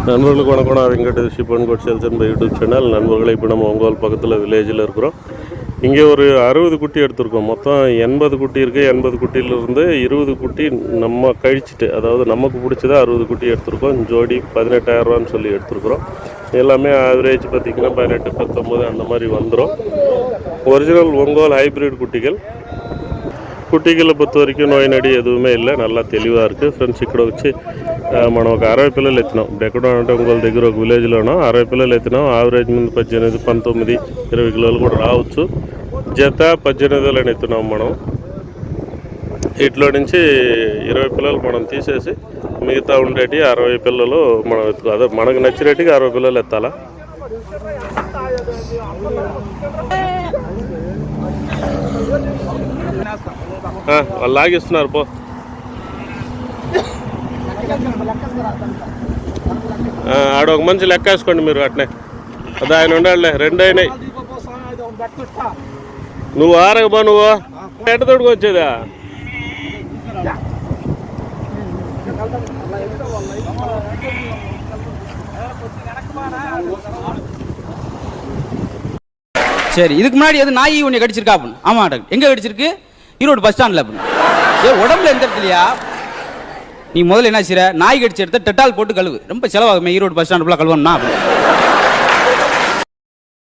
நண்பர்களுக்கு வணக்கம். நான் வெங்கடேஷ் பொன்கோட் சேல்ஸ் அண்ட் யூடியூப் சேனல். நண்பர்களை இப்போ நம்ம ஒங்கோல் பக்கத்தில் வில்லேஜில் இருக்கிறோம். இங்கே ஒரு 60 குட்டி எடுத்திருக்கோம். மொத்தம் 80 குட்டி இருக்குது. 80 குட்டியிலிருந்து 20 குட்டி நம்ம கழிச்சிட்டு, அதாவது நமக்கு பிடிச்சதா 60 குட்டி எடுத்திருக்கோம். ஜோடி 18,000 சொல்லி எடுத்துருக்குறோம். எல்லாமே ஆவரேஜ் பார்த்திங்கன்னா 18, 19 அந்த மாதிரி வந்துடும். ஒரிஜினல் ஒங்கோல் ஹைப்ரிட் కుటీగిల పొత్తు వరకు నోయి నడి ఎదువుమే இல்லை, நல்லா தெளிவாக இருக்குது. ఫ్రెండ్స్ ఇక్కడ వచ్చి మనం ఒక 60 పిల్లలు ఎత్తినాం. ఎక్కడో అంటే ఇంకోళ్ళ దగ్గర ఒక విలేజ్లోనో 60 పిల్లలు ఎత్తినాం. ఆవరేజ్ ముందు 18, 19, 20 కిలోలు కూడా రావచ్చు. జత 18 ఎత్తున్నాం మనం. వీటిలో నుంచి 20 పిల్లలు మనం తీసేసి మిగతా ఉండేటి 60 పిల్లలు మనం ఎత్తుకో, అదే మనకు నచ్చినట్టుగా 60 పిల్లలు ఎత్తాలా. వాళ్ళు లాగిస్తున్నారు పో. ఆడ ఒక మంచి లెక్క వేసుకోండి మీరు. అట్నే అది ఆయన ఉండాలే. 2 అయినాయి. నువ్వు ఆరగబా. నువ్వు ఎట్ట తోడుకు వచ్చేదా? சரி, இதுக்கு முன்னாடி எது நாய் உன்னை கடிச்சிருக்கா அப்படின்னு? ஆமா டாக்டர். எங்க கடிச்சிருக்கு? ஈரோடு பஸ் ஸ்டாண்ட்ல அப்படின்னு. உடம்புல எந்த இடத்துலையா? நீ முதல்ல என்ன செய்ற? நாய் கடிச்ச இடத்த டெட்டால் போட்டு கழுவு. ரொம்ப செலவாகுமே ஈரோடு பஸ் ஸ்டாண்ட் ஃபுல்லாக கழுவணும்னா.